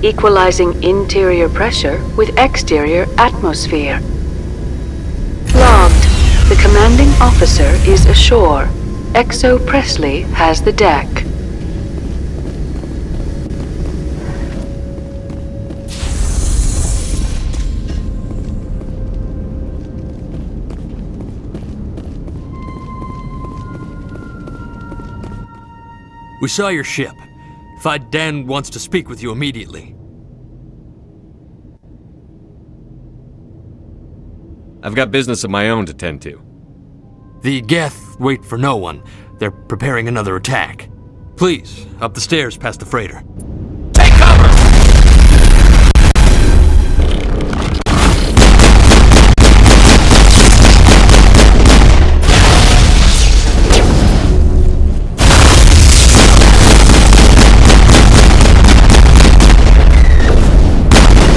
equalizing interior pressure with exterior atmosphere. Logged. The commanding officer is ashore. XO Presley has the deck. We saw your ship. Dan wants to speak with you immediately. I've got business of my own to tend to. The Geth wait for no one. They're preparing another attack. Please, up the stairs past the freighter. Take cover!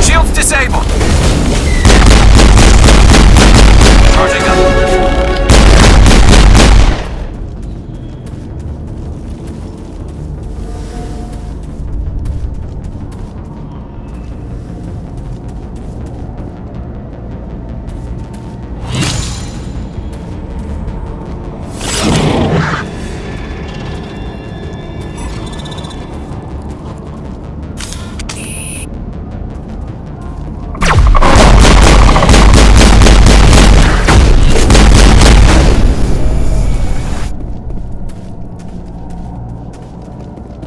Shields disabled! Charging up.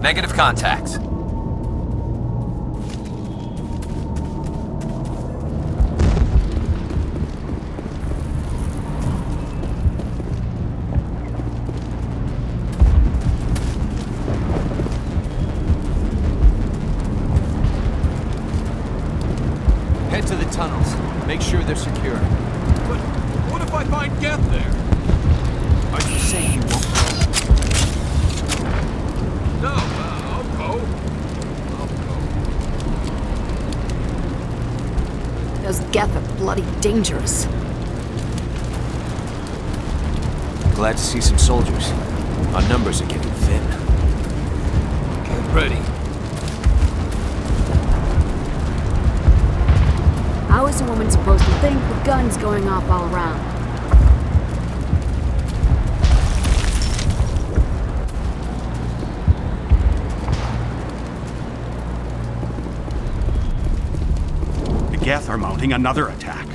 Negative contacts. Head to the tunnels. Make sure they're secure. But what if I find Geth there? Are you saying you won't go? No, I'll go. I'll go. Those Geth are bloody dangerous. Glad to see some soldiers. Our numbers are getting thin. Get ready. How is a woman supposed to think with guns going off all around? The Geth are mounting another attack.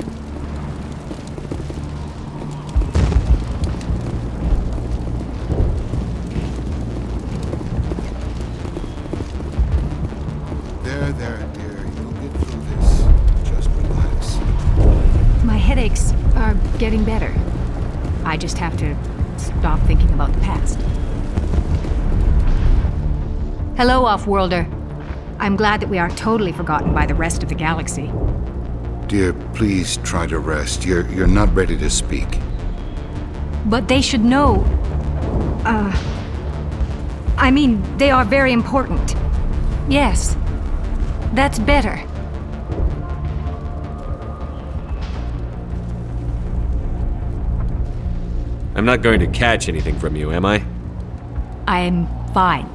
There, dear. You'll get through this. Just relax. My headaches are getting better. I just have to stop thinking about the past. Hello, Off-Worlder. I'm glad that we aren't totally forgotten by the rest of the galaxy. Dear, please try to rest. You're not ready to speak. But they should know... I mean, they are very important. Yes. That's better. I'm not going to catch anything from you, am I? I'm fine.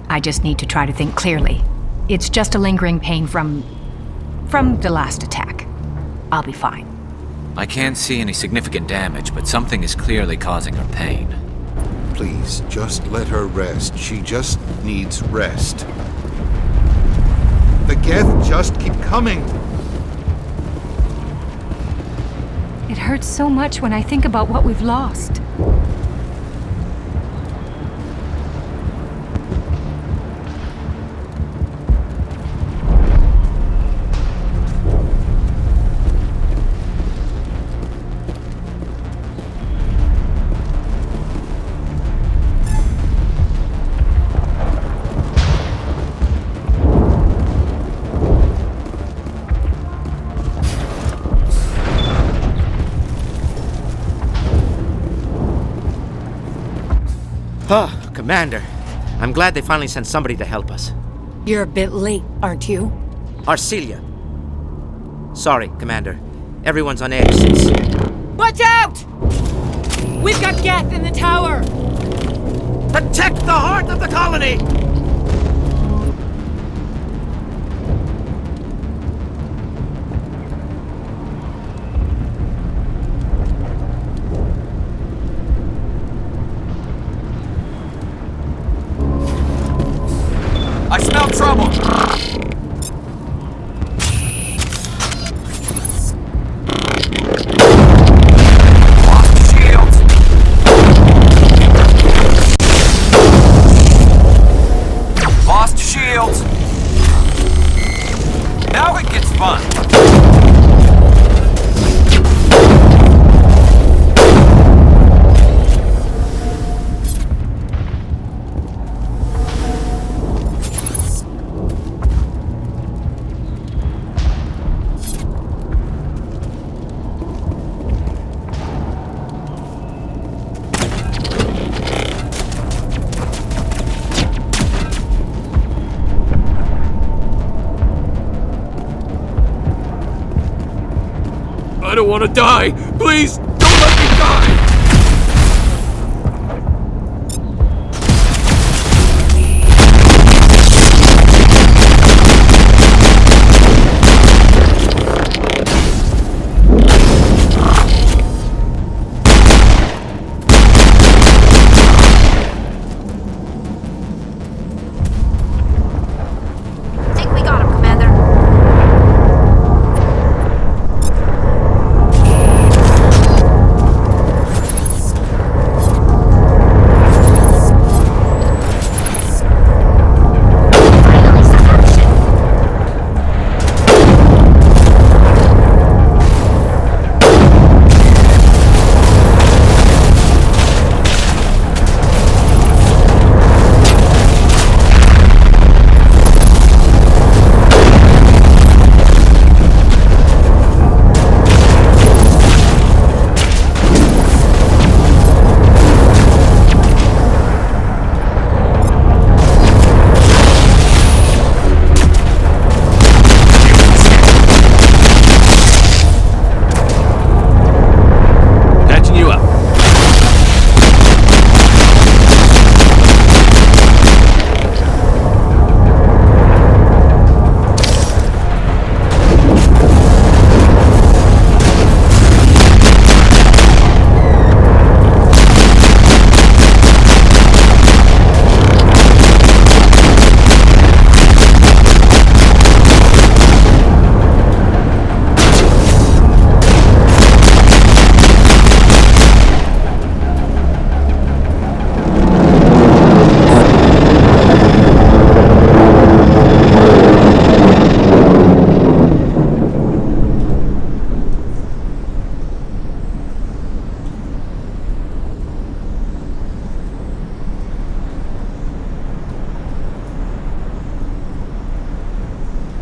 I just need to try to think clearly. It's just a lingering pain from the last attack. I'll be fine. I can't see any significant damage, but something is clearly causing her pain. Please, just let her rest. She just needs rest. The Geth just keep coming. It hurts so much when I think about what we've lost. Oh, Commander. I'm glad they finally sent somebody to help us. You're a bit late, aren't you? Arcelia. Sorry, Commander. Everyone's on edge since... Watch out! We've got Geth in the tower! Protect the heart of the colony! I smell trouble! Lost shields! I don't want to die! Please, don't let me die! Think we got him, Commander. Patching you up.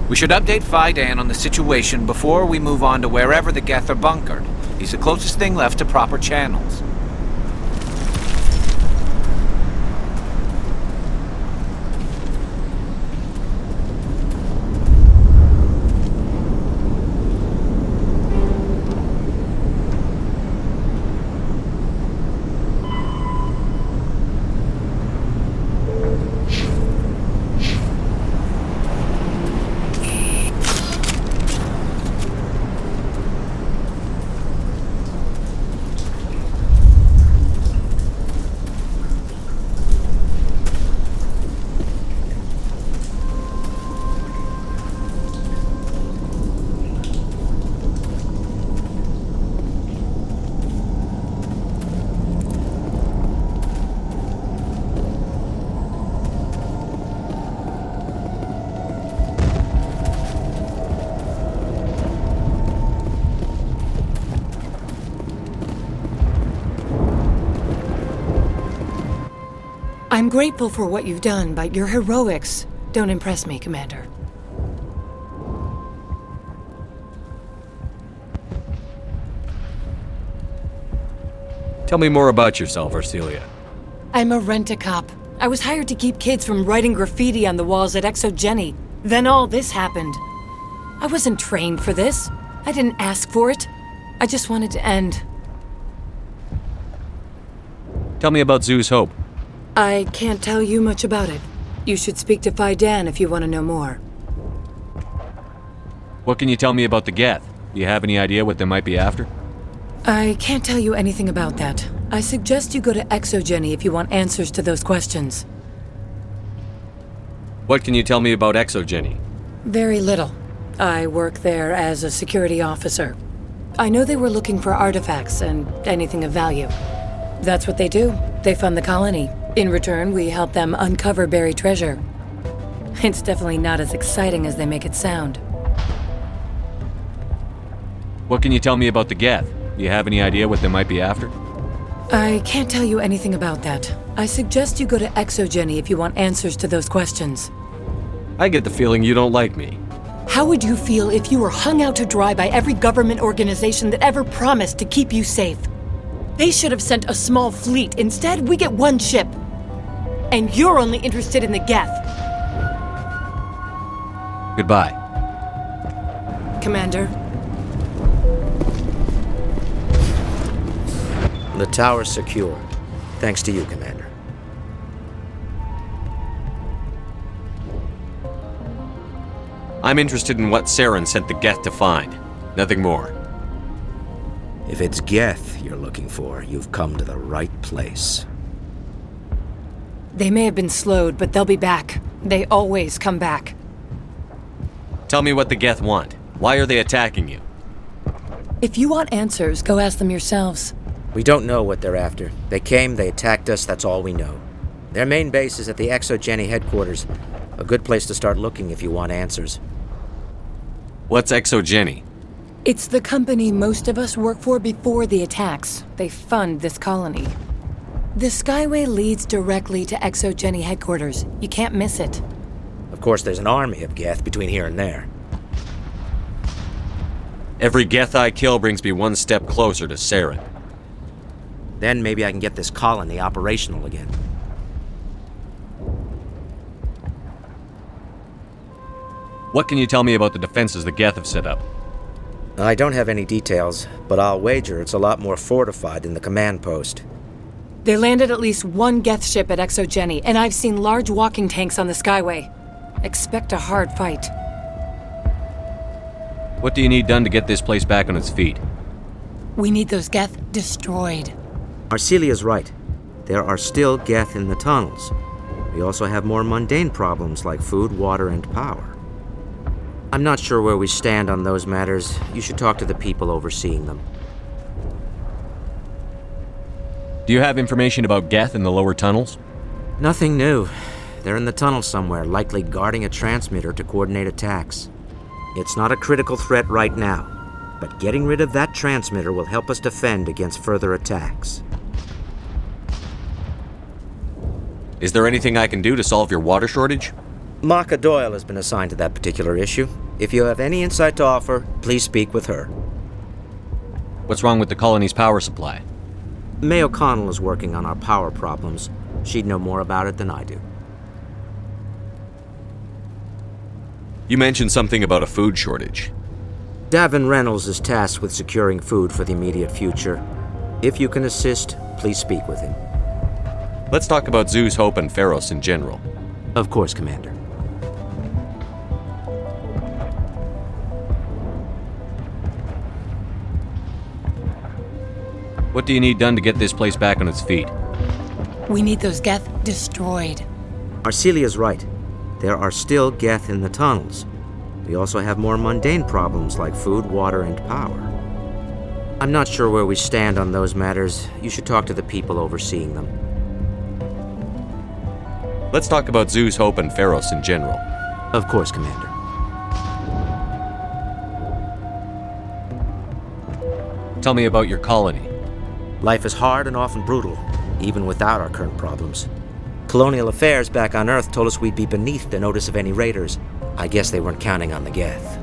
We should update Fidan on the situation before we move on to wherever the Geth are bunkered. He's the closest thing left to proper channels. I'm grateful for what you've done, but your heroics don't impress me, Commander. Tell me more about yourself, Arcelia. I'm a rent-a-cop. I was hired to keep kids from writing graffiti on the walls at Exogeny. Then all this happened. I wasn't trained for this. I didn't ask for it. I just wanted to end. Tell me about Zoo's Hope. I can't tell you much about it. You should speak to Fidan if you want to know more. What can you tell me about the Geth? Do you have any idea what they might be after? I can't tell you anything about that. I suggest you go to Exogeny if you want answers to those questions. What can you tell me about Exogeny? Very little. I work there as a security officer. I know they were looking for artifacts and anything of value. That's what they do. They fund the colony. In return, we help them uncover buried treasure. It's definitely not as exciting as they make it sound. What can you tell me about the Geth? Do you have any idea what they might be after? I can't tell you anything about that. I suggest you go to Exogeny if you want answers to those questions. I get the feeling you don't like me. How would you feel if you were hung out to dry by every government organization that ever promised to keep you safe? They should have sent a small fleet. Instead, we get one ship. And you're only interested in the Geth. Goodbye. Commander. The tower's secure. Thanks to you, Commander. I'm interested in what Saren sent the Geth to find. Nothing more. If it's Geth you're looking for, you've come to the right place. They may have been slowed, but they'll be back. They always come back. Tell me what the Geth want. Why are they attacking you? If you want answers, go ask them yourselves. We don't know what they're after. They came, they attacked us, that's all we know. Their main base is at the ExoGeni headquarters. A good place to start looking if you want answers. What's ExoGeni? It's the company most of us work for before the attacks. They fund this colony. The Skyway leads directly to ExoGeni headquarters. You can't miss it. Of course, there's an army of Geth between here and there. Every Geth I kill brings me one step closer to Saren. Then maybe I can get this colony operational again. What can you tell me about the defenses the Geth have set up? I don't have any details, but I'll wager it's a lot more fortified than the command post. They landed at least one Geth ship at ExoGeni, and I've seen large walking tanks on the Skyway. Expect a hard fight. What do you need done to get this place back on its feet? We need those Geth destroyed. Arcelia's right. There are still Geth in the tunnels. We also have more mundane problems like food, water, and power. I'm not sure where we stand on those matters. You should talk to the people overseeing them. Do you have information about Geth in the lower tunnels? Nothing new. They're in the tunnel somewhere, likely guarding a transmitter to coordinate attacks. It's not a critical threat right now, but getting rid of that transmitter will help us defend against further attacks. Is there anything I can do to solve your water shortage? Maka Doyle has been assigned to that particular issue. If you have any insight to offer, please speak with her. What's wrong with the colony's power supply? May O'Connell is working on our power problems. She'd know more about it than I do. You mentioned something about a food shortage. Davin Reynolds is tasked with securing food for the immediate future. If you can assist, please speak with him. Let's talk about Zoo's Hope and Feros in general. Of course, Commander. What do you need done to get this place back on its feet? We need those Geth destroyed. Arcelia's right. There are still Geth in the tunnels. We also have more mundane problems like food, water, and power. I'm not sure where we stand on those matters. You should talk to the people overseeing them. Let's talk about Zoo's Hope and Feros in general. Of course, Commander. Tell me about your colony. Life is hard and often brutal, even without our current problems. Colonial Affairs back on Earth told us we'd be beneath the notice of any raiders. I guess they weren't counting on the Geth.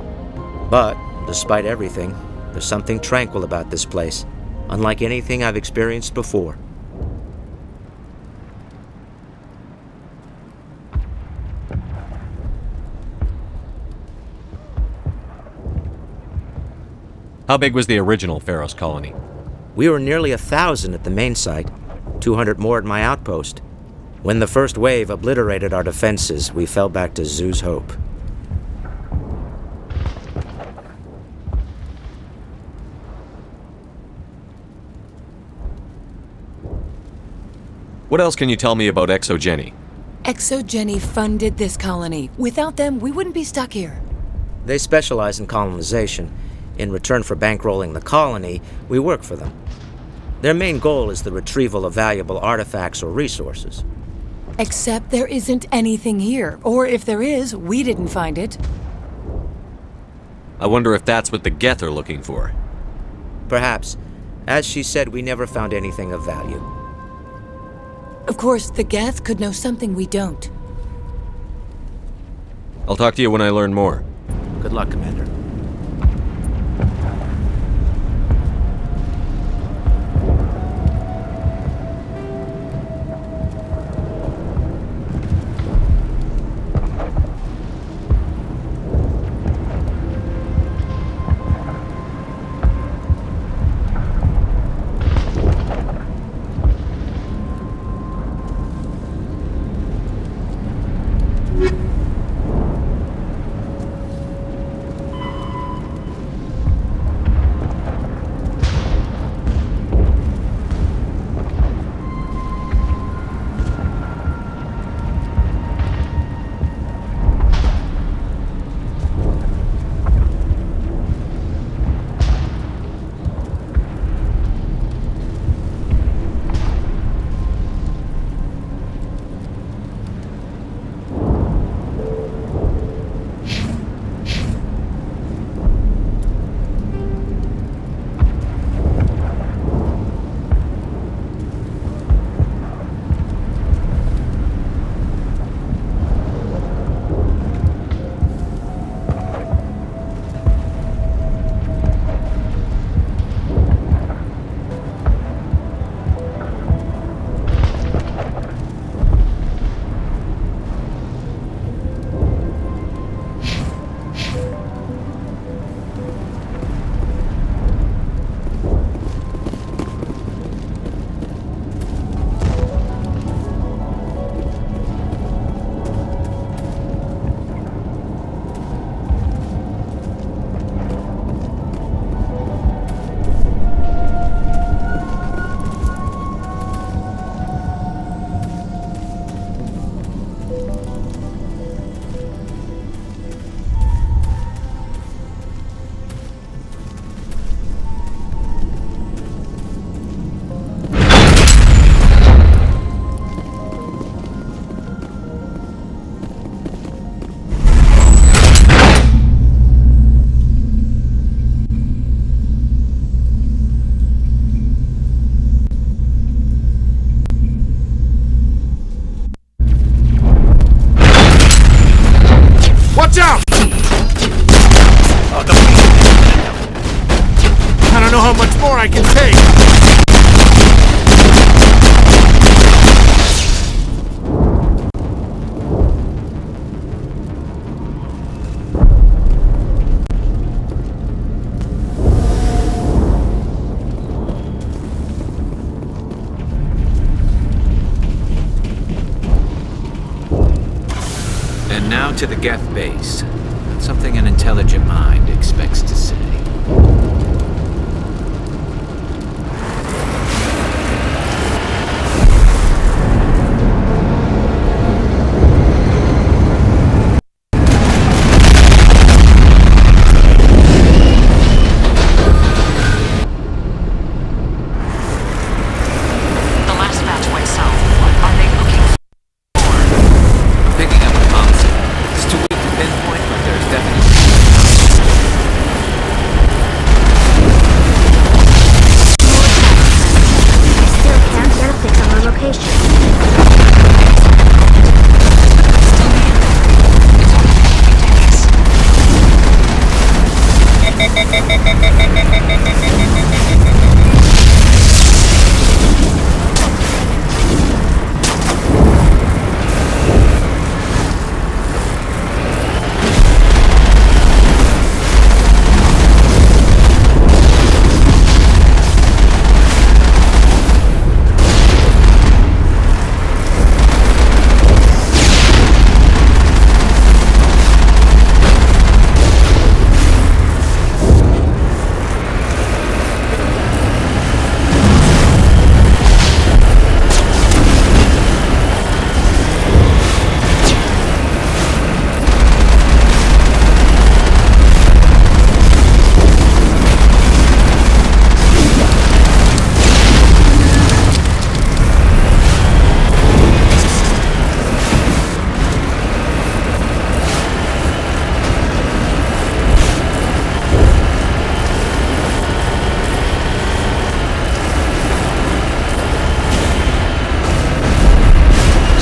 But, despite everything, there's something tranquil about this place, unlike anything I've experienced before. How big was the original Feros colony? We were nearly 1,000 at the main site, 200 more at my outpost. When the first wave obliterated our defenses, we fell back to Zoo's Hope. What else can you tell me about ExoGeni? ExoGeni funded this colony. Without them, we wouldn't be stuck here. They specialize in colonization. In return for bankrolling the colony, we work for them. Their main goal is the retrieval of valuable artifacts or resources. Except there isn't anything here. Or if there is, we didn't find it. I wonder if that's what the Geth are looking for. Perhaps. As she said, we never found anything of value. Of course, the Geth could know something we don't. I'll talk to you when I learn more. Good luck, Commander. I can take! And now to the Geth base. That's something an intelligent mind expects to say. The last batch went south. What are they looking for? I'm picking up a concept. It's too weak to pinpoint, but there's definitely... Still can't get a fix on our location.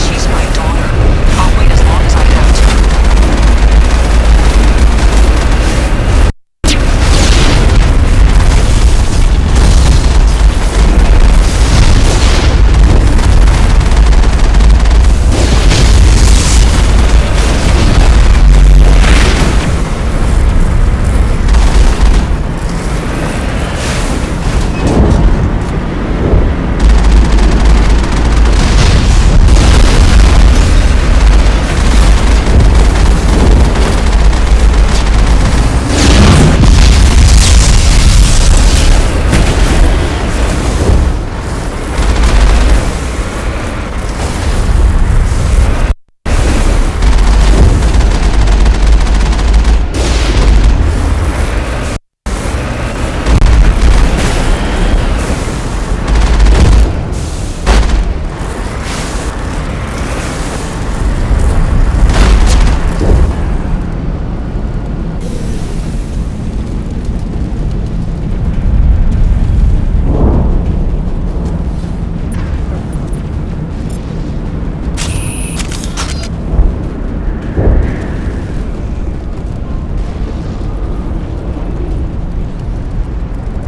She's my daughter. I'll wait as long as I have to.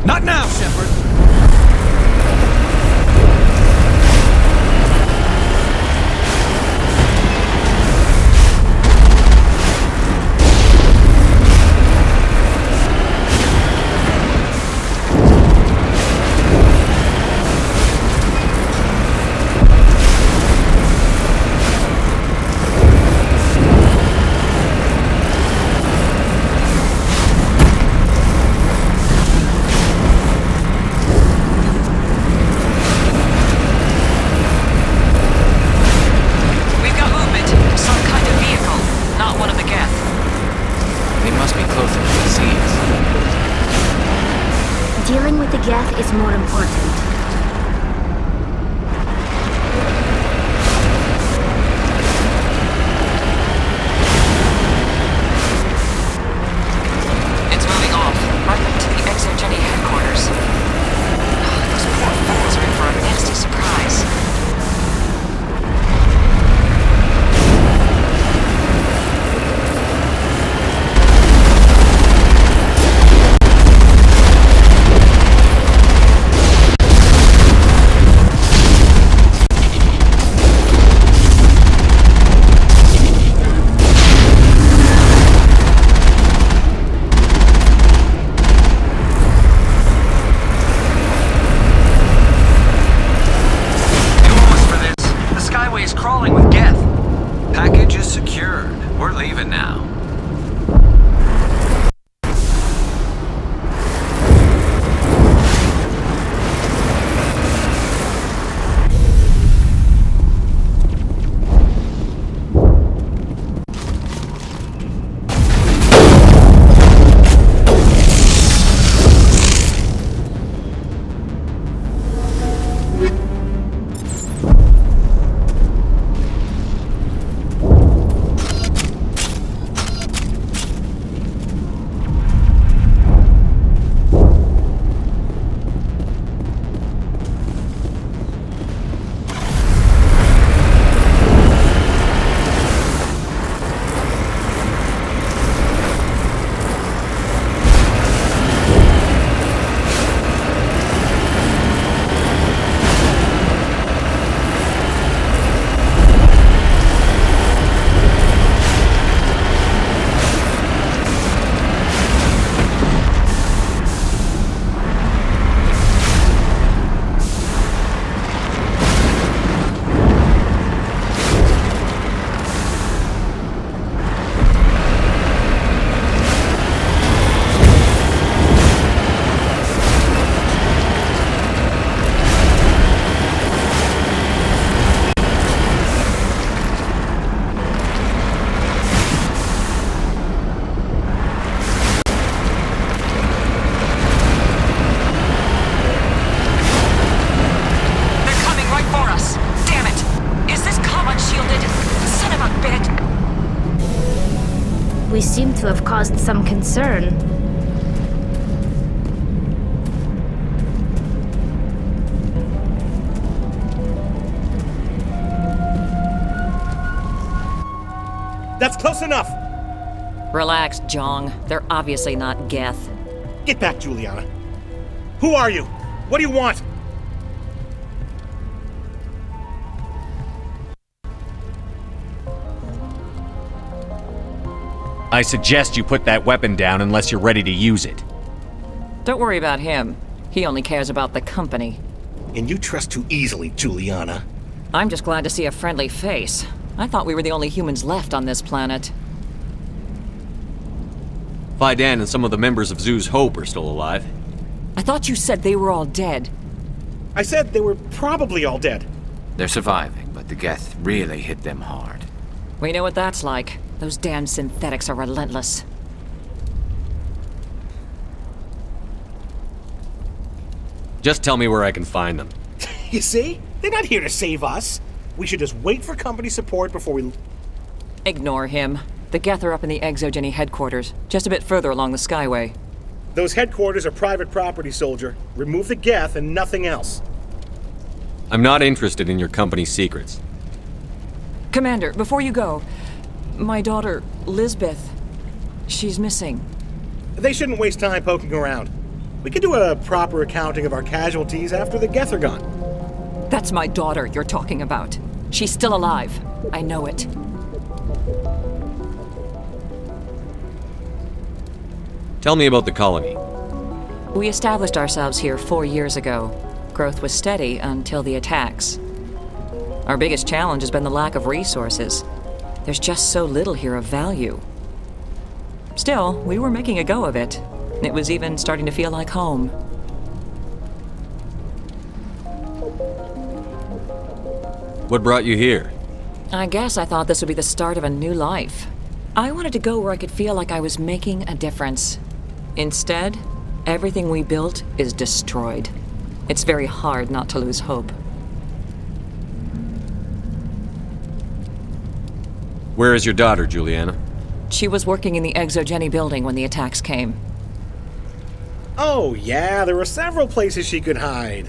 Not now, Shepard! We've got movement. Some kind of vehicle. Not one of the Geth. They must be closer than it seems. Dealing with the Geth is more important. It's moving off. Right to the Exo Jenny headquarters. Those poor fools are in for a nasty surprise. seem to have caused some concern. That's close enough! Relax, Jong. They're obviously not Geth. Get back, Juliana. Who are you? What do you want? I suggest you put that weapon down unless you're ready to use it. Don't worry about him. He only cares about the company. And you trust too easily, Juliana. I'm just glad to see a friendly face. I thought we were the only humans left on this planet. Fidan and some of the members of Zoo's Hope are still alive. I thought you said they were all dead. I said they were probably all dead. They're surviving, but the Geth really hit them hard. We know what that's like. Those damn synthetics are relentless. Just tell me where I can find them. You see? They're not here to save us. We should just wait for company support before we... Ignore him. The Geth are up in the Exogeny headquarters, just a bit further along the Skyway. Those headquarters are private property, soldier. Remove the Geth and nothing else. I'm not interested in your company's secrets. Commander, before you go, my daughter, Lisbeth, she's missing. They shouldn't waste time poking around. We can do a proper accounting of our casualties after the Geth are gone. That's my daughter you're talking about. She's still alive. I know it. Tell me about the colony. We established ourselves here 4 years ago. Growth was steady until the attacks. Our biggest challenge has been the lack of resources. There's just so little here of value. Still, we were making a go of it. It was even starting to feel like home. What brought you here? I guess I thought this would be the start of a new life. I wanted to go where I could feel like I was making a difference. Instead, everything we built is destroyed. It's very hard not to lose hope. Where is your daughter, Juliana? She was working in the Exogeny building when the attacks came. Oh, yeah, there were several places she could hide.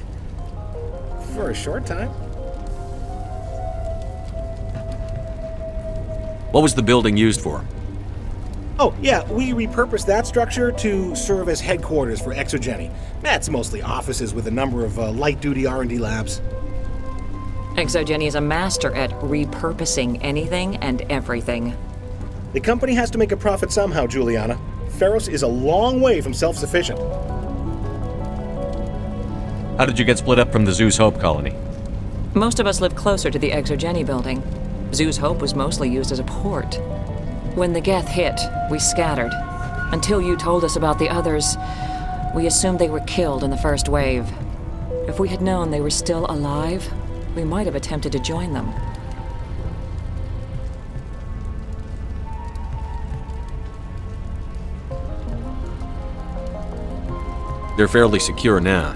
For a short time. What was the building used for? Oh, yeah, we repurposed that structure to serve as headquarters for Exogeny. That's mostly offices with a number of light-duty R&D labs. Exogeny is a master at repurposing anything and everything. The company has to make a profit somehow, Juliana. Feros is a long way from self-sufficient. How did you get split up from the Zoo's Hope colony? Most of us live closer to the Exogeny building. Zoo's Hope was mostly used as a port. When the Geth hit, we scattered. Until you told us about the others, we assumed they were killed in the first wave. If we had known they were still alive, we might have attempted to join them. They're fairly secure now.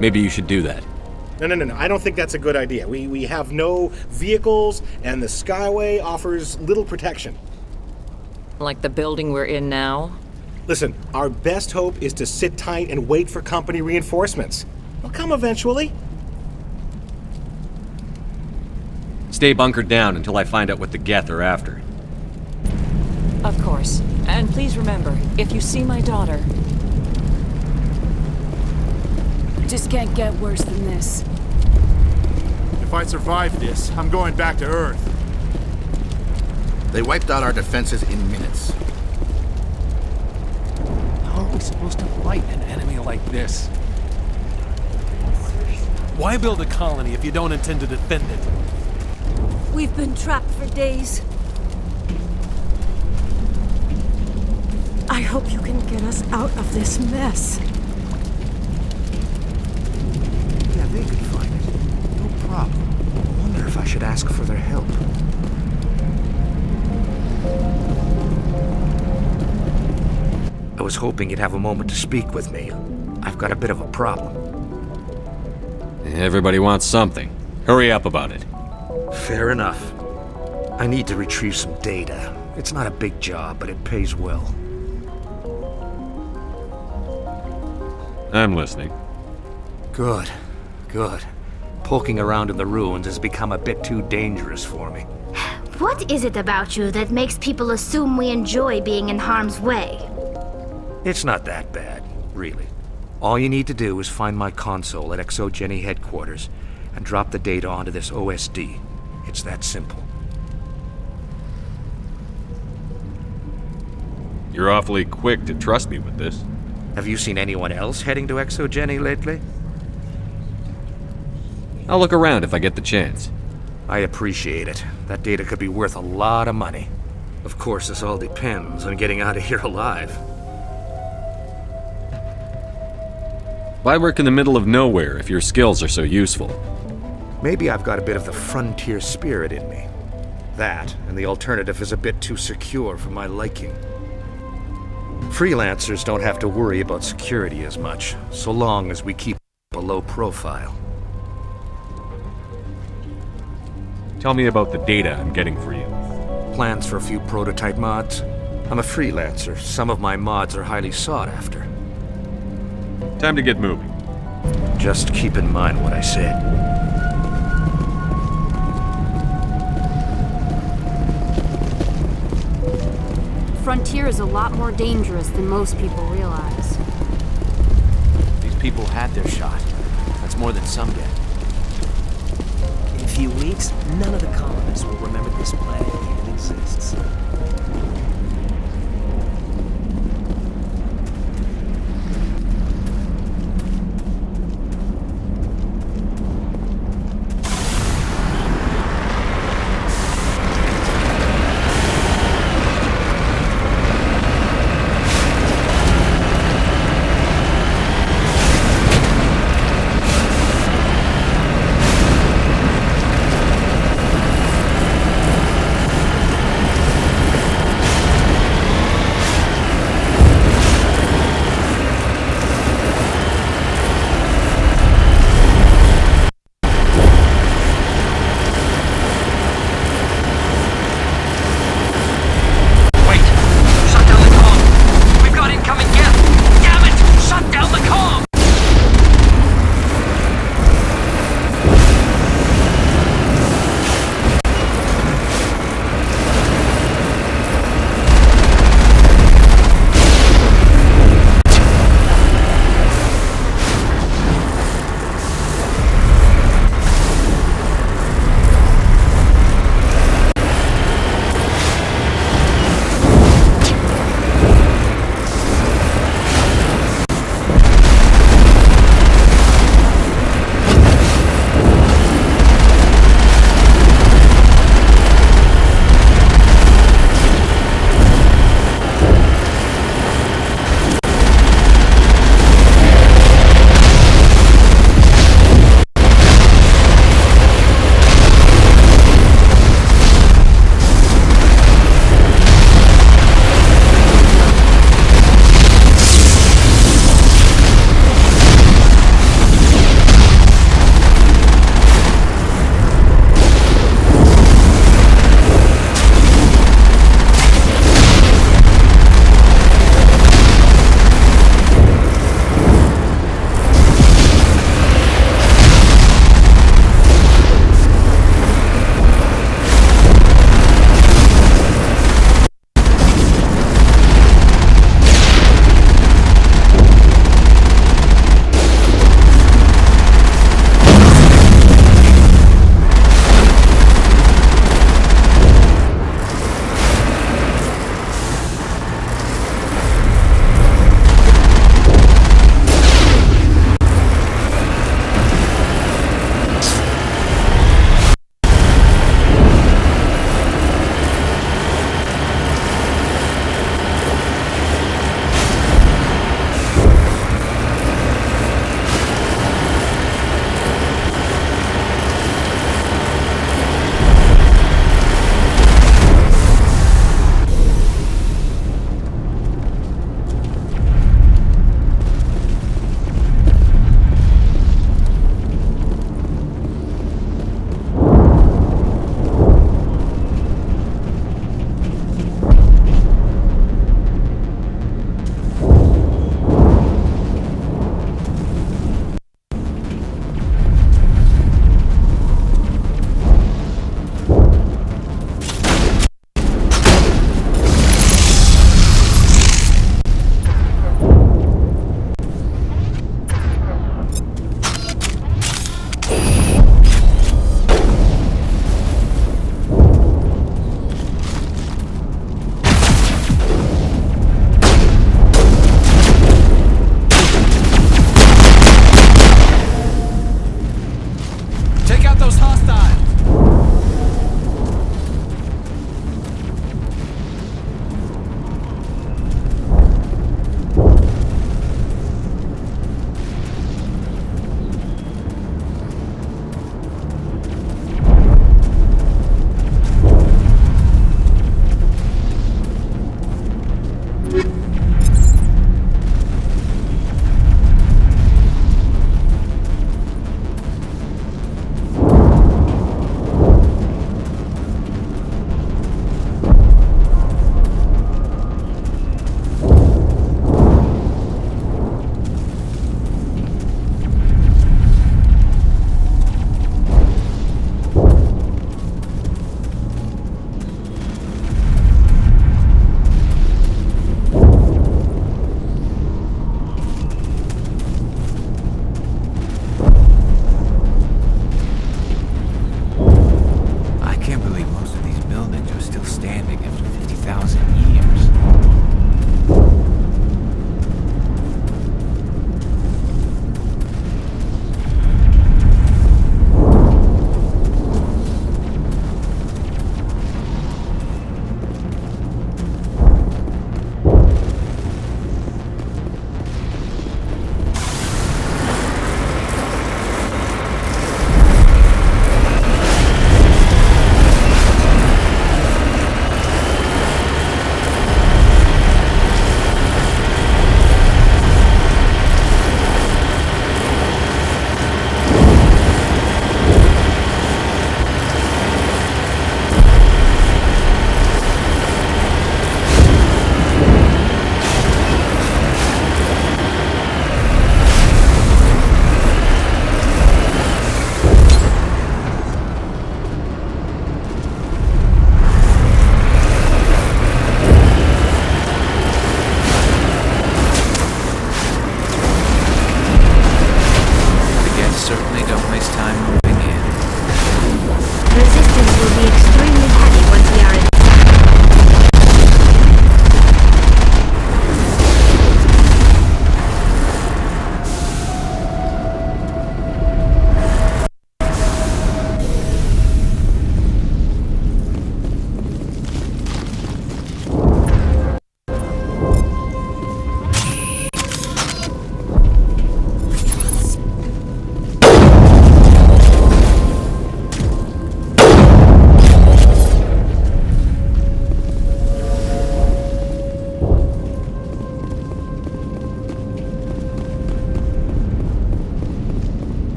Maybe you should do that. No. I don't think that's a good idea. We have no vehicles, and the Skyway offers little protection. Like the building we're in now? Listen, our best hope is to sit tight and wait for company reinforcements. They'll come eventually. Stay bunkered down until I find out what the Geth are after. Of course. And please remember, if you see my daughter... Just can't get worse than this. If I survive this, I'm going back to Earth. They wiped out our defenses in minutes. How are we supposed to fight an enemy like this? Why build a colony if you don't intend to defend it? We've been trapped for days. I hope you can get us out of this mess. Yeah, they could find it. No problem. I wonder if I should ask for their help. I was hoping you'd have a moment to speak with me. I've got a bit of a problem. Everybody wants something. Hurry up about it. Fair enough. I need to retrieve some data. It's not a big job, but it pays well. I'm listening. Good. Good. Poking around in the ruins has become a bit too dangerous for me. What is it about you that makes people assume we enjoy being in harm's way? It's not that bad, really. All you need to do is find my console at ExoGeni headquarters and drop the data onto this OSD. It's that simple. You're awfully quick to trust me with this. Have you seen anyone else heading to ExoGeni lately? I'll look around if I get the chance. I appreciate it. That data could be worth a lot of money. Of course, this all depends on getting out of here alive. Why work in the middle of nowhere if your skills are so useful? Maybe I've got a bit of the frontier spirit in me. That, and the alternative is a bit too secure for my liking. Freelancers don't have to worry about security as much, so long as we keep a low profile. Tell me about the data I'm getting for you. Plans for a few prototype mods? I'm a freelancer. Some of my mods are highly sought after. Time to get moving. Just keep in mind what I said. Frontier is a lot more dangerous than most people realize. These people had their shot. That's more than some get. In a few weeks, none of the colonists will remember this planet even exists.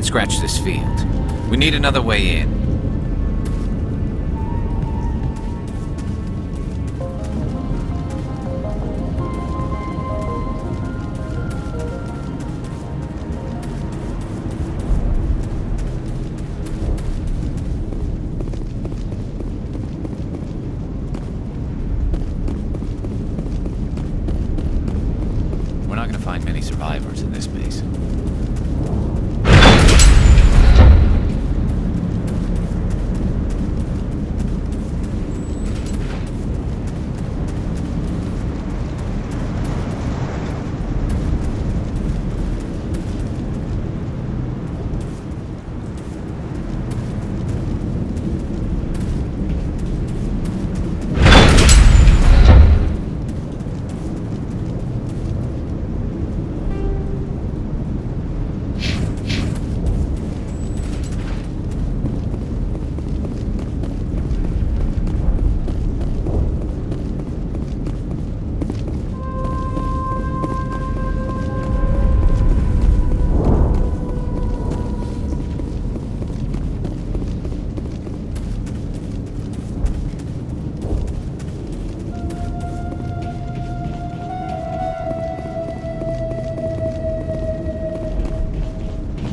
scratch this field. We need another way in. We're not gonna find many survivors in this base.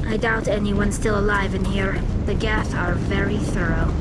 I doubt anyone's still alive in here. The Geth are very thorough.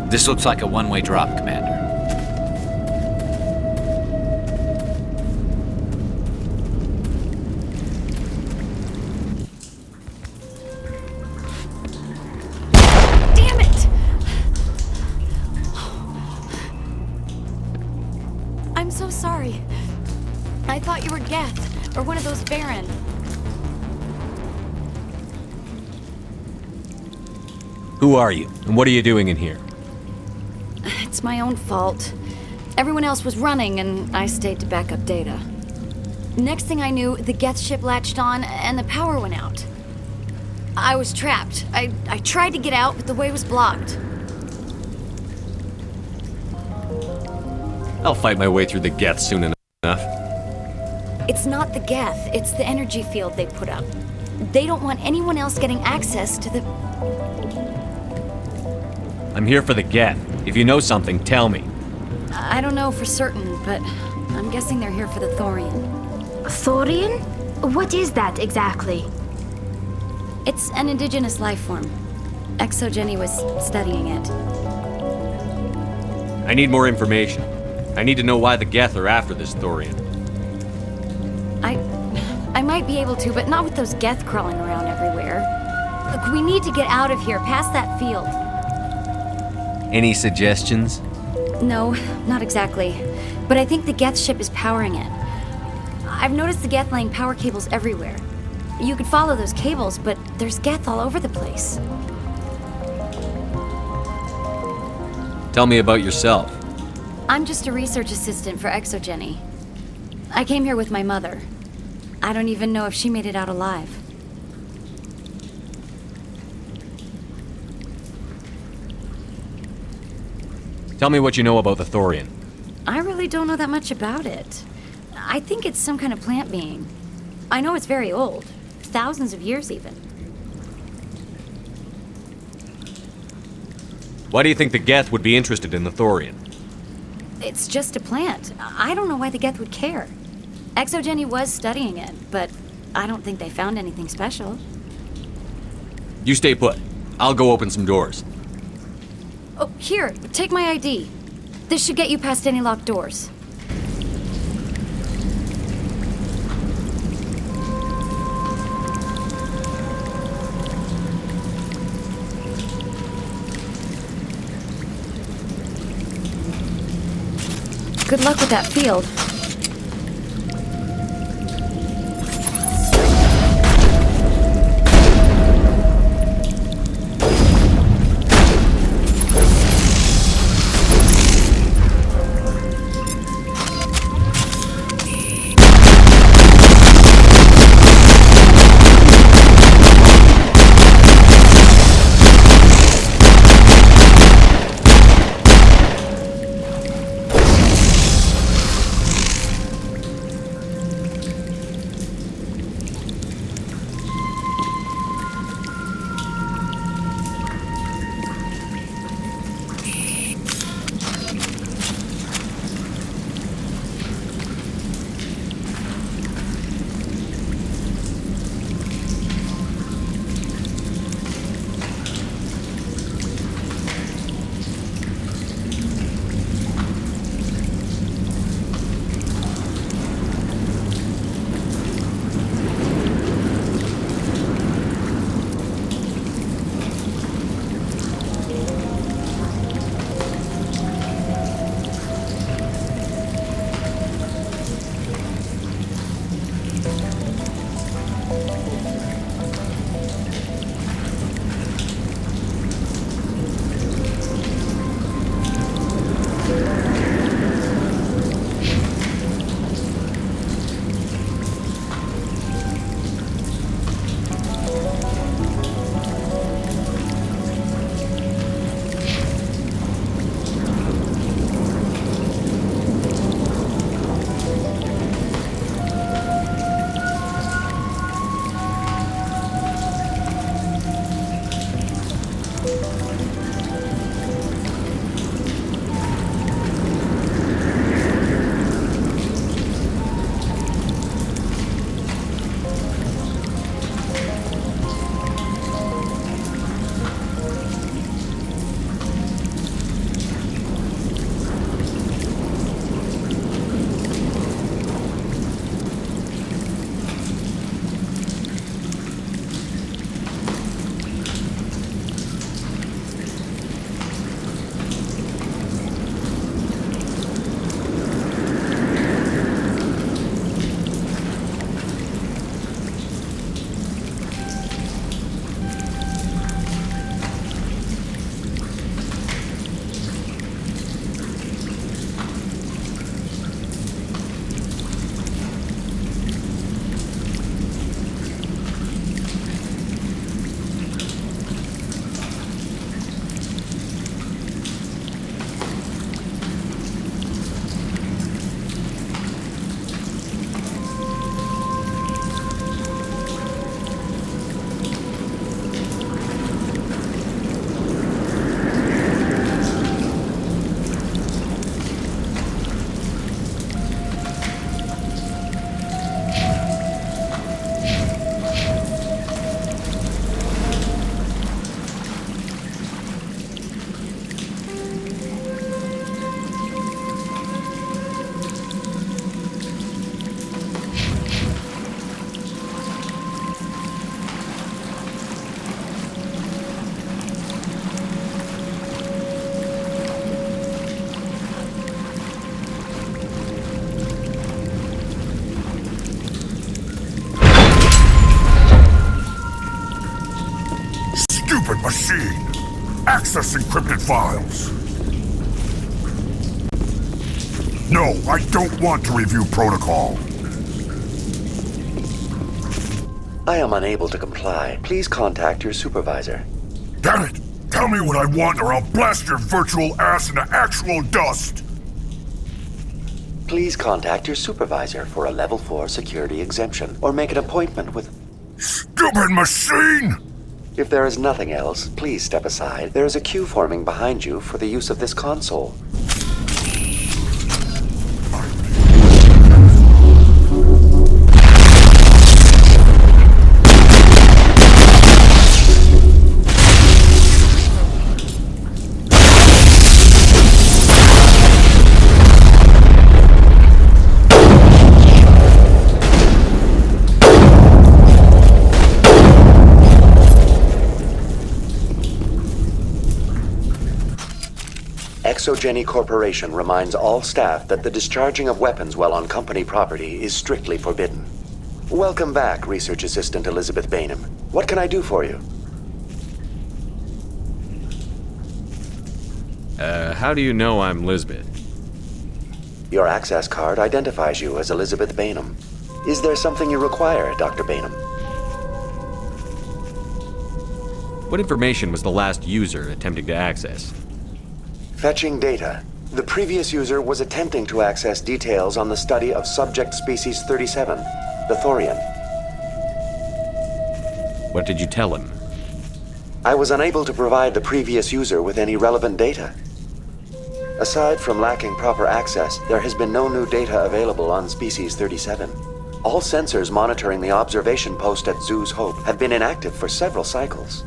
This looks like a one-way drop, Commander. Damn it! I'm so sorry. I thought you were Geth, or one of those Baron. Who are you, and what are you doing in here? It's my own fault. Everyone else was running, and I stayed to back up data. Next thing I knew, the Geth ship latched on, and the power went out. I was trapped. I tried to get out, but the way was blocked. I'll fight my way through the Geth soon enough. It's not the Geth, it's the energy field they put up. They don't want anyone else getting access to the... I'm here for the Geth. If you know something, tell me. I don't know for certain, but I'm guessing they're here for the Thorian. Thorian? What is that exactly? It's an indigenous life form. Exogeny was studying it. I need more information. I need to know why the Geth are after this Thorian. I might be able to, but not with those Geth crawling around everywhere. Look, we need to get out of here, past that field. Any suggestions? No, not exactly. But I think the Geth ship is powering it. I've noticed the Geth laying power cables everywhere. You could follow those cables, but there's Geth all over the place. Tell me about yourself. I'm just a research assistant for Exogeny. I came here with my mother. I don't even know if she made it out alive. Tell me what you know about the Thorian. I really don't know that much about it. I think it's some kind of plant being. I know it's very old. Thousands of years, even. Why do you think the Geth would be interested in the Thorian? It's just a plant. I don't know why the Geth would care. Exogeny was studying it, but I don't think they found anything special. You stay put. I'll go open some doors. Oh, here, take my ID. This should get you past any locked doors. Good luck with that field. Stupid machine! Access encrypted files! No, I don't want to review protocol. I am unable to comply. Please contact your supervisor. Damn it! Tell me what I want or I'll blast your virtual ass into actual dust! Please contact your supervisor for a Level 4 security exemption, or make an appointment with... Stupid machine! If there is nothing else, please step aside. There is a queue forming behind you for the use of this console. Exogeny Corporation reminds all staff that the discharging of weapons while on company property is strictly forbidden. Welcome back, Research Assistant Elizabeth Bainham. What can I do for you? How do you know I'm Lisbeth? Your access card identifies you as Elizabeth Bainham. Is there something you require, Dr. Bainham? What information was the last user attempting to access? Fetching data. The previous user was attempting to access details on the study of subject species 37, the Thorian. What did you tell him? I was unable to provide the previous user with any relevant data. Aside from lacking proper access, there has been no new data available on species 37. All sensors monitoring the observation post at Zoo's Hope have been inactive for several cycles.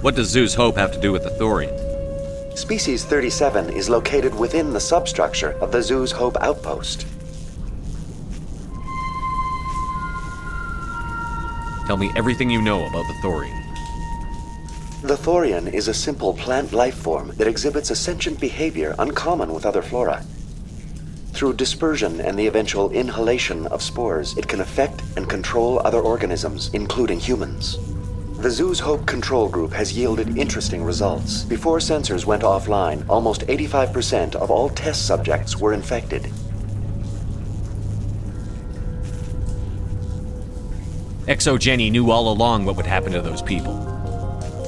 What does Zoo's Hope have to do with the Thorian? Species 37 is located within the substructure of the Zoo's Hope outpost. Tell me everything you know about the Thorian. The Thorian is a simple plant life form that exhibits a sentient behavior uncommon with other flora. Through dispersion and the eventual inhalation of spores, it can affect and control other organisms, including humans. The Zoo's Hope control group has yielded interesting results. Before sensors went offline, almost 85% of all test subjects were infected. Exogeny knew all along what would happen to those people.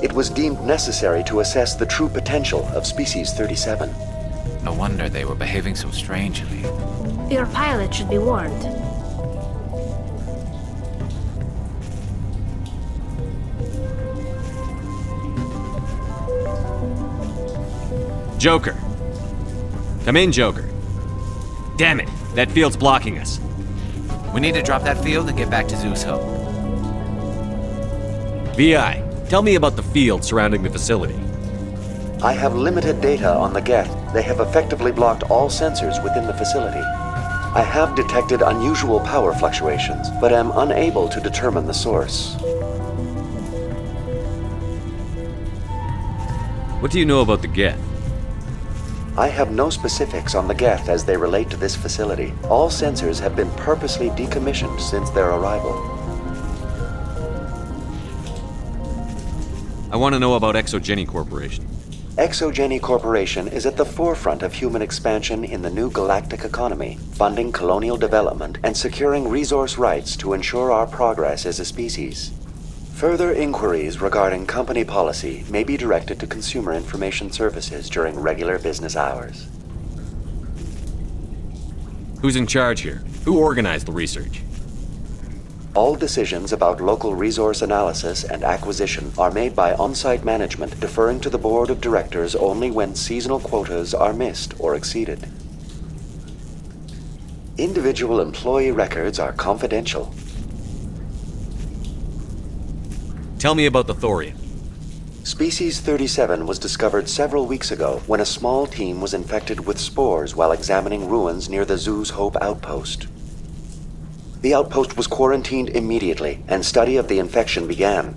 It was deemed necessary to assess the true potential of species 37. No wonder they were behaving so strangely. Your pilot should be warned. Joker. Come in, Joker. Damn it, that field's blocking us. We need to drop that field and get back to Zoo's Hope. VI, tell me about the field surrounding the facility. I have limited data on the Geth. They have effectively blocked all sensors within the facility. I have detected unusual power fluctuations, but am unable to determine the source. What do you know about the Geth? I have no specifics on the Geth as they relate to this facility. All sensors have been purposely decommissioned since their arrival. I want to know about Exogeny Corporation. Exogeny Corporation is at the forefront of human expansion in the new galactic economy, funding colonial development and securing resource rights to ensure our progress as a species. Further inquiries regarding company policy may be directed to Consumer Information Services during regular business hours. Who's in charge here? Who organized the research? All decisions about local resource analysis and acquisition are made by on-site management, deferring to the board of directors only when seasonal quotas are missed or exceeded. Individual employee records are confidential. Tell me about the Thorian. Species 37 was discovered several weeks ago when a small team was infected with spores while examining ruins near the Zoo's Hope outpost. The outpost was quarantined immediately, and study of the infection began.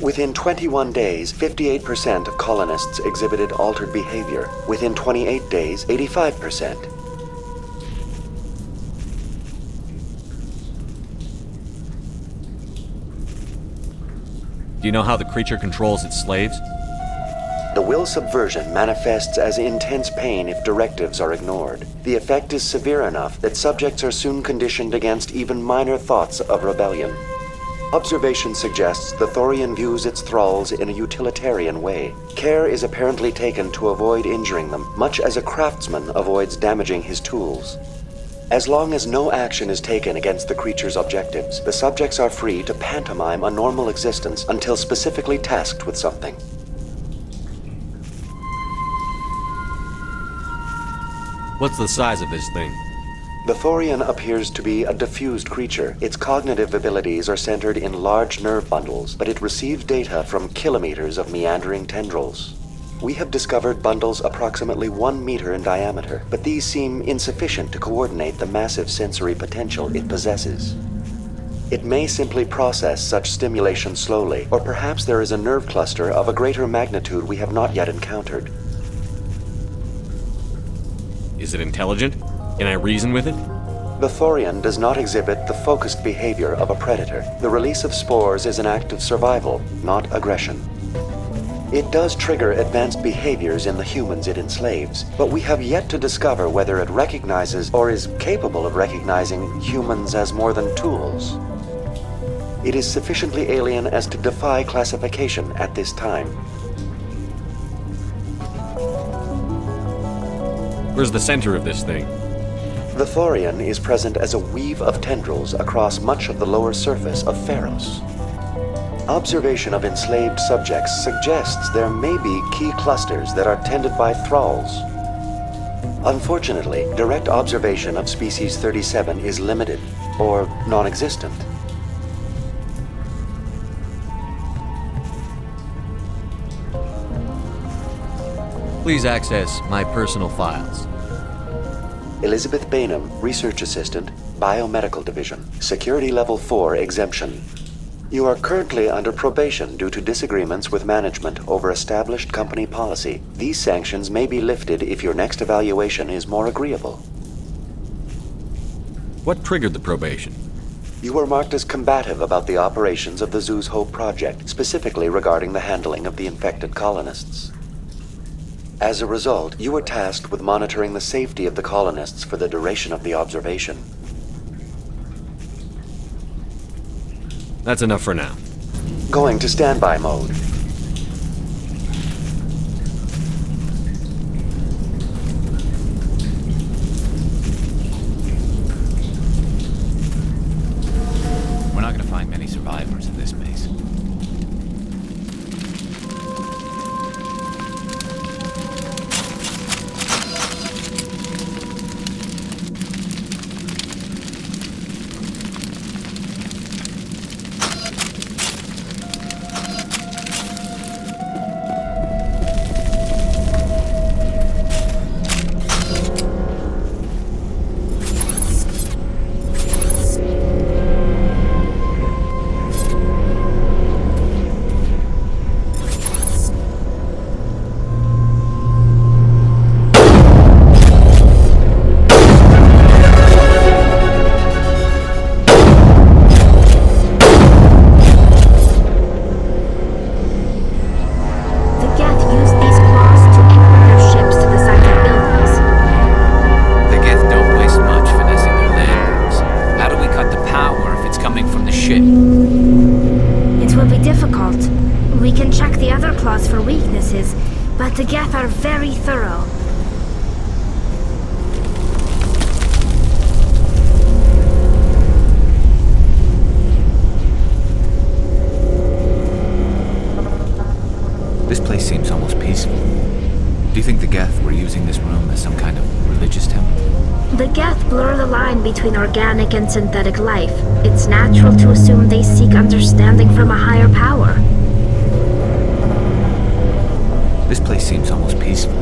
Within 21 days, 58% of colonists exhibited altered behavior. Within 28 days, 85%. Do you know how the creature controls its slaves? The will subversion manifests as intense pain if directives are ignored. The effect is severe enough that subjects are soon conditioned against even minor thoughts of rebellion. Observation suggests the Thorian views its thralls in a utilitarian way. Care is apparently taken to avoid injuring them, much as a craftsman avoids damaging his tools. As long as no action is taken against the creature's objectives, the subjects are free to pantomime a normal existence until specifically tasked with something. What's the size of this thing? The Thorian appears to be a diffused creature. Its cognitive abilities are centered in large nerve bundles, but it receives data from kilometers of meandering tendrils. We have discovered bundles approximately 1 meter in diameter, but these seem insufficient to coordinate the massive sensory potential it possesses. It may simply process such stimulation slowly, or perhaps there is a nerve cluster of a greater magnitude we have not yet encountered. Is it intelligent? Can I reason with it? The Thorian does not exhibit the focused behavior of a predator. The release of spores is an act of survival, not aggression. It does trigger advanced behaviors in the humans it enslaves, but we have yet to discover whether it recognizes or is capable of recognizing humans as more than tools. It is sufficiently alien as to defy classification at this time. Where's the center of this thing? The Thorian is present as a weave of tendrils across much of the lower surface of Feros. Observation of enslaved subjects suggests there may be key clusters that are tended by thralls. Unfortunately, direct observation of species 37 is limited, or non-existent. Please access my personal files. Elizabeth Bainham, Research Assistant, Biomedical Division, Security Level 4 Exemption. You are currently under probation due to disagreements with management over established company policy. These sanctions may be lifted if your next evaluation is more agreeable. What triggered the probation? You were marked as combative about the operations of the Zoo's Hope project, specifically regarding the handling of the infected colonists. As a result, you were tasked with monitoring the safety of the colonists for the duration of the observation. That's enough for now. Going to standby mode. We're not gonna find many survivors in this base. The Geth are very thorough. This place seems almost peaceful. Do you think the Geth were using this room as some kind of religious temple? The Geth blur the line between organic and synthetic life. It's natural to assume they seek understanding from a higher power. This place seems almost peaceful.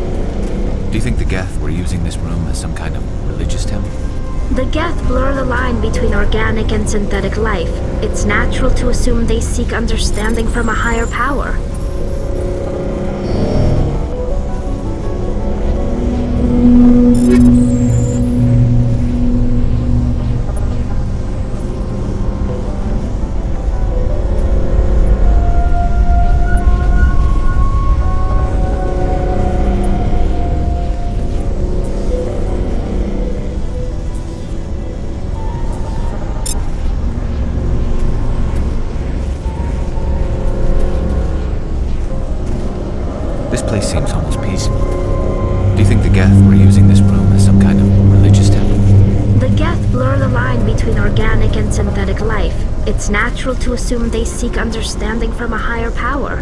Do you think the Geth were using this room as some kind of religious temple? The Geth blur the line between organic and synthetic life. It's natural to assume they seek understanding from a higher power. place seems almost peaceful. Do you think the Geth were using this room as some kind of religious temple? The Geth blur the line between organic and synthetic life. It's natural to assume they seek understanding from a higher power.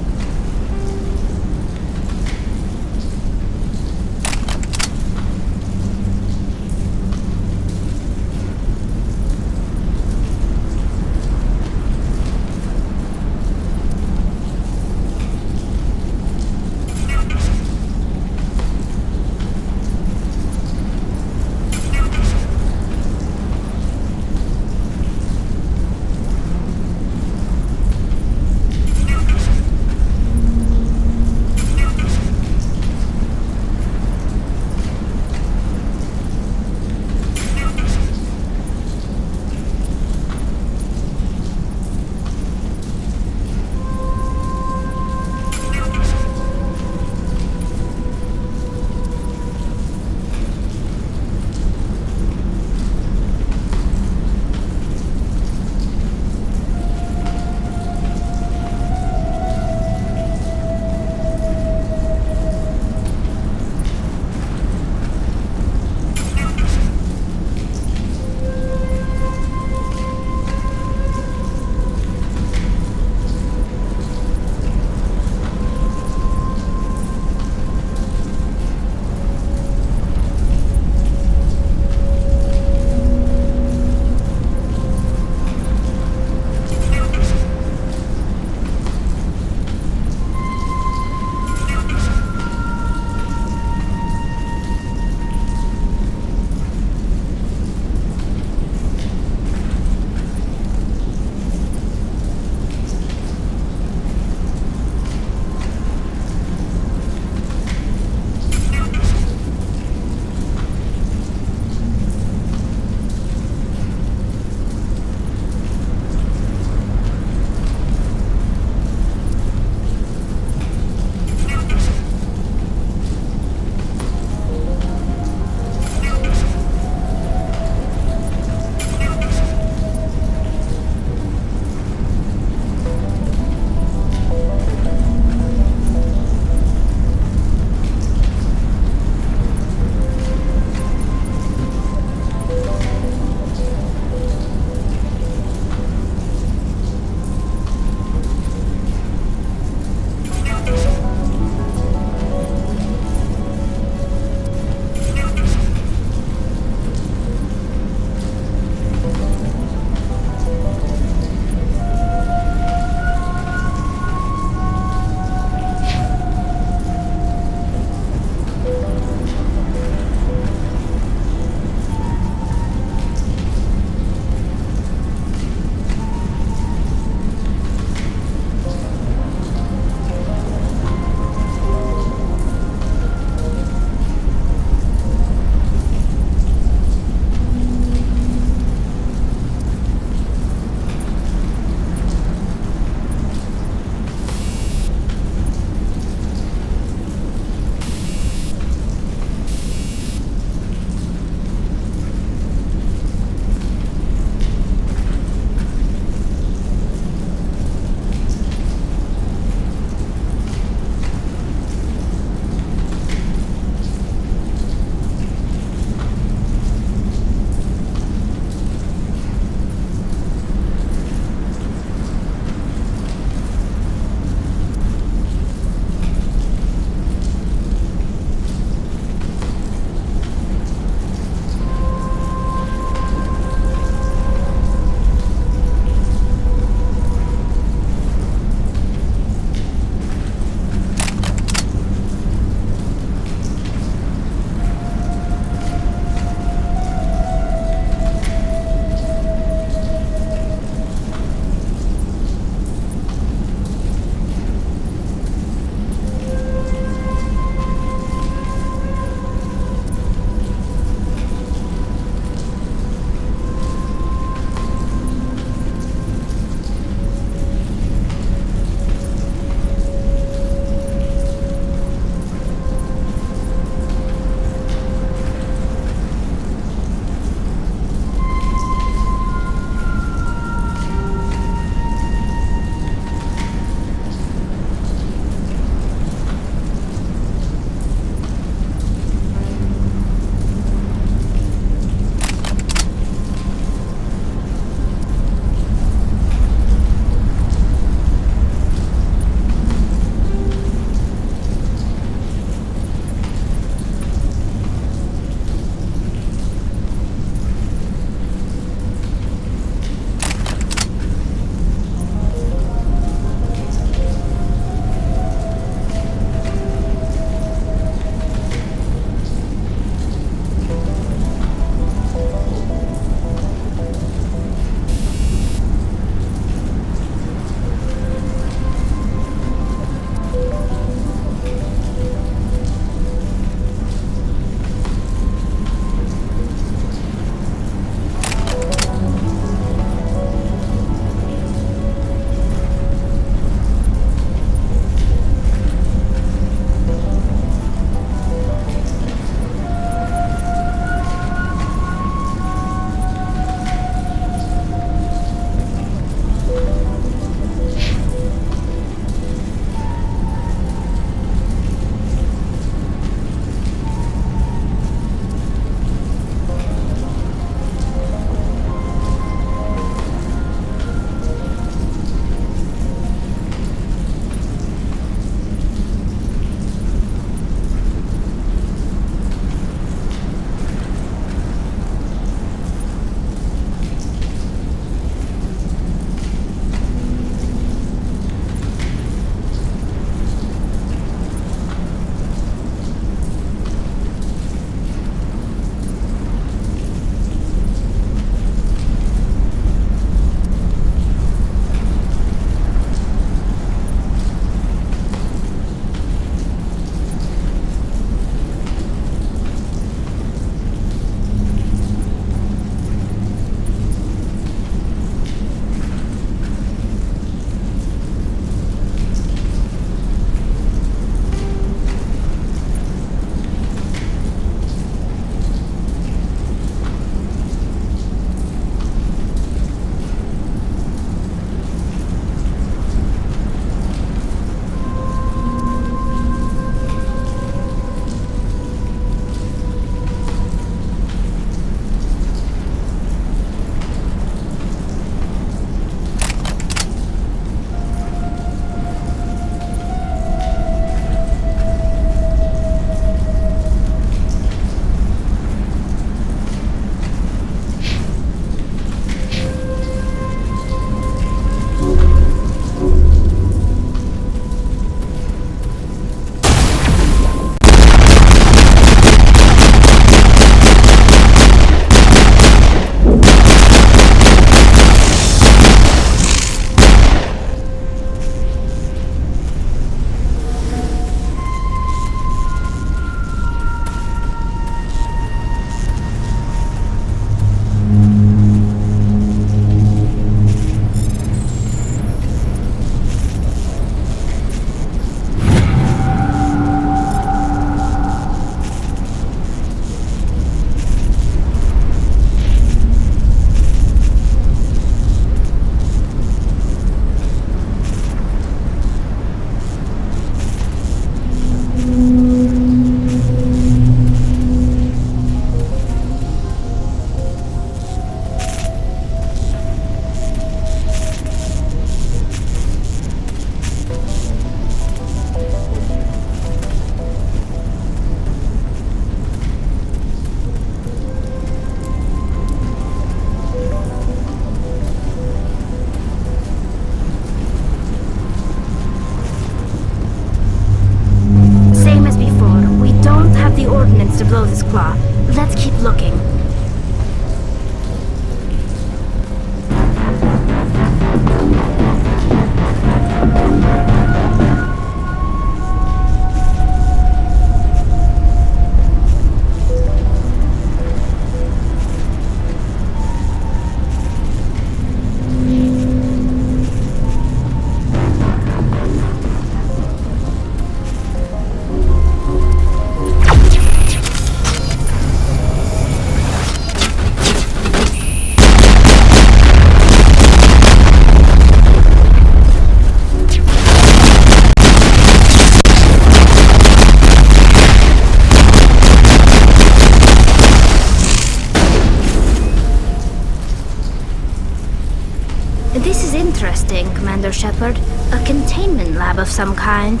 interesting, Commander Shepard. A containment lab of some kind.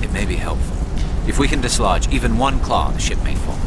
It may be helpful. If we can dislodge even one claw, the ship may fall.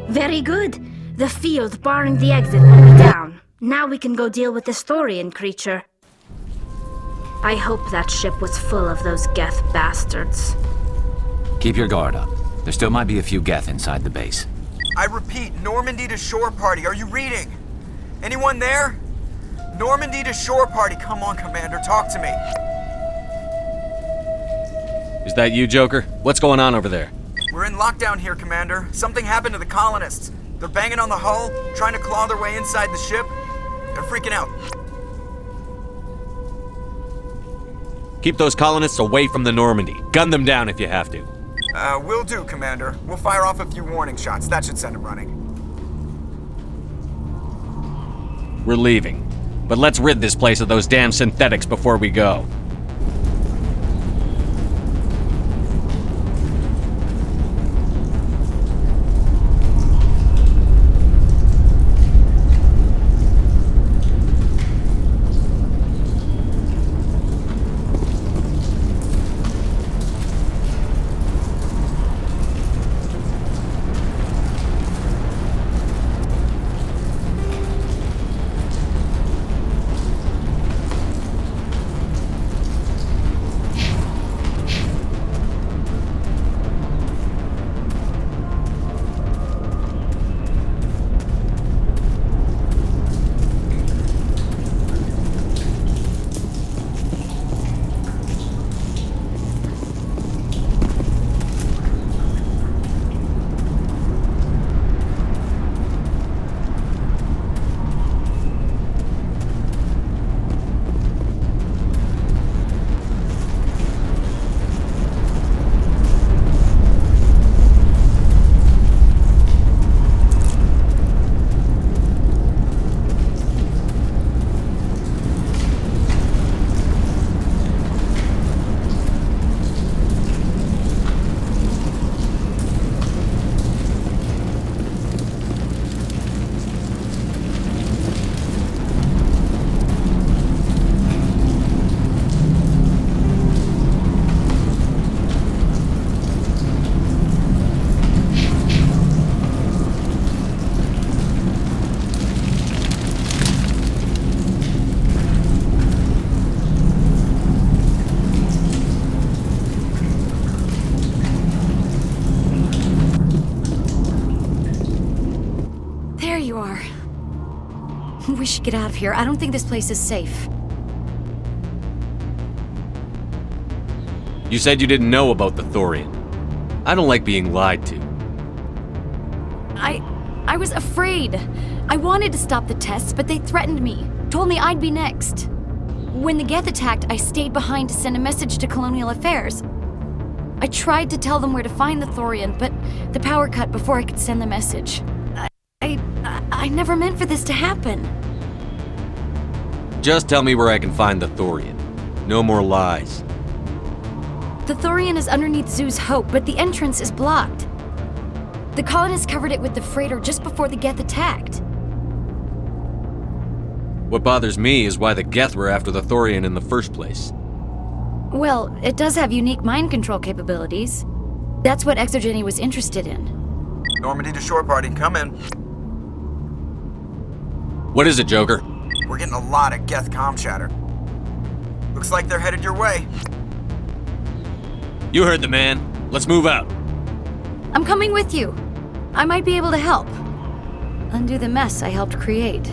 Very good. The field barring the exit will be down. Now we can go deal with the Storian creature. I hope that ship was full of those Geth bastards. Keep your guard up. There still might be a few Geth inside the base. I repeat, Normandy to shore party. Are you reading? Anyone there? Normandy to shore party. Come on, Commander. Talk to me. Is that you, Joker? What's going on over there? We're in lockdown here, Commander. Something happened to the colonists. They're banging on the hull, trying to claw their way inside the ship. They're freaking out. Keep those colonists away from the Normandy. Gun them down if you have to. Will do, Commander. We'll fire off a few warning shots. That should send them running. We're leaving. But let's rid this place of those damn synthetics before we go. should get out of here. I don't think this place is safe. You said you didn't know about the Thorian. I don't like being lied to. I was afraid. I wanted to stop the tests, but they threatened me. Told me I'd be next. When the Geth attacked, I stayed behind to send a message to Colonial Affairs. I tried to tell them where to find the Thorian, but the power cut before I could send the message. I never meant for this to happen. Just tell me where I can find the Thorian. No more lies. The Thorian is underneath Zoo's Hope, but the entrance is blocked. The colonists covered it with the freighter just before the Geth attacked. What bothers me is why the Geth were after the Thorian in the first place. Well, it does have unique mind control capabilities. That's what Exogeny was interested in. Normandy to shore party, come in. What is it, Joker? We're getting a lot of Geth comm chatter. Looks like they're headed your way. You heard the man. Let's move out. I'm coming with you. I might be able to help. Undo the mess I helped create.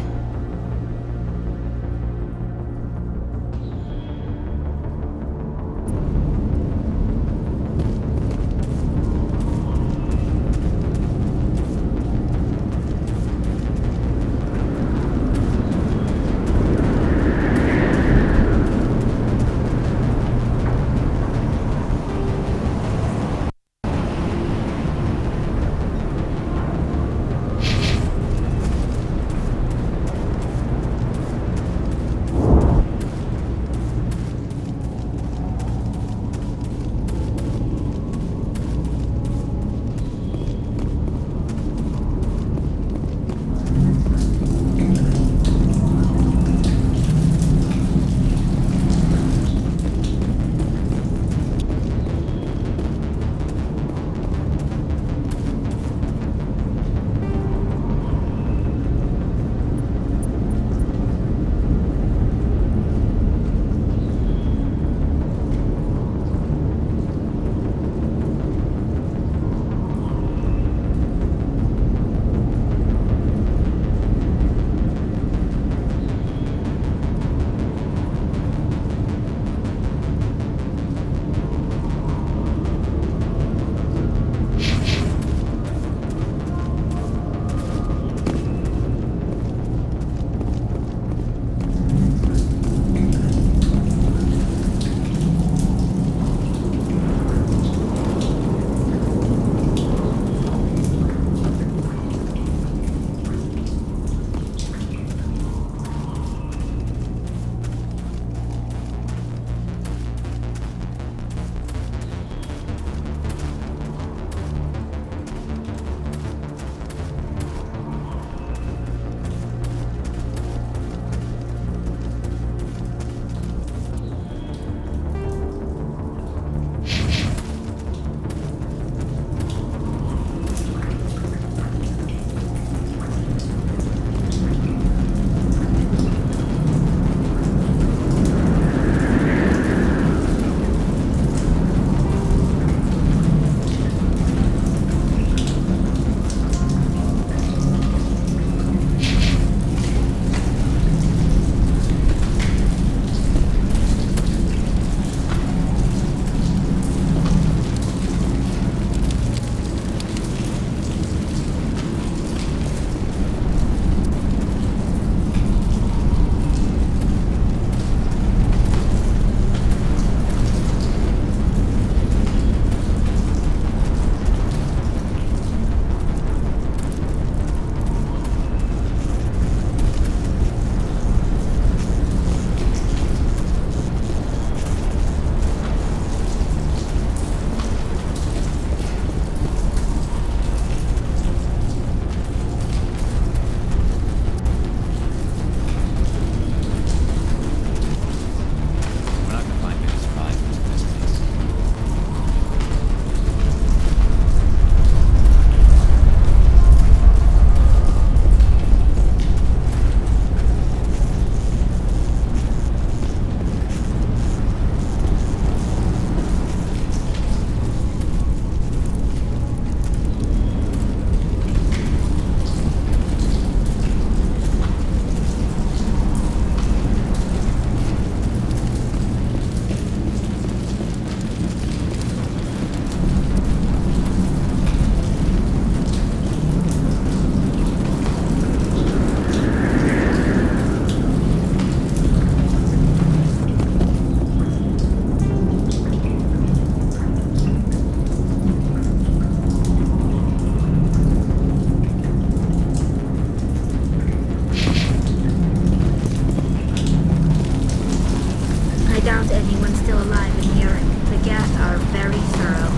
still alive in here. The Geth are very thorough.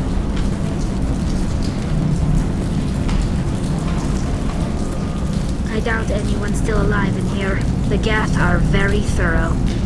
I doubt anyone's still alive in here. The Geth are very thorough.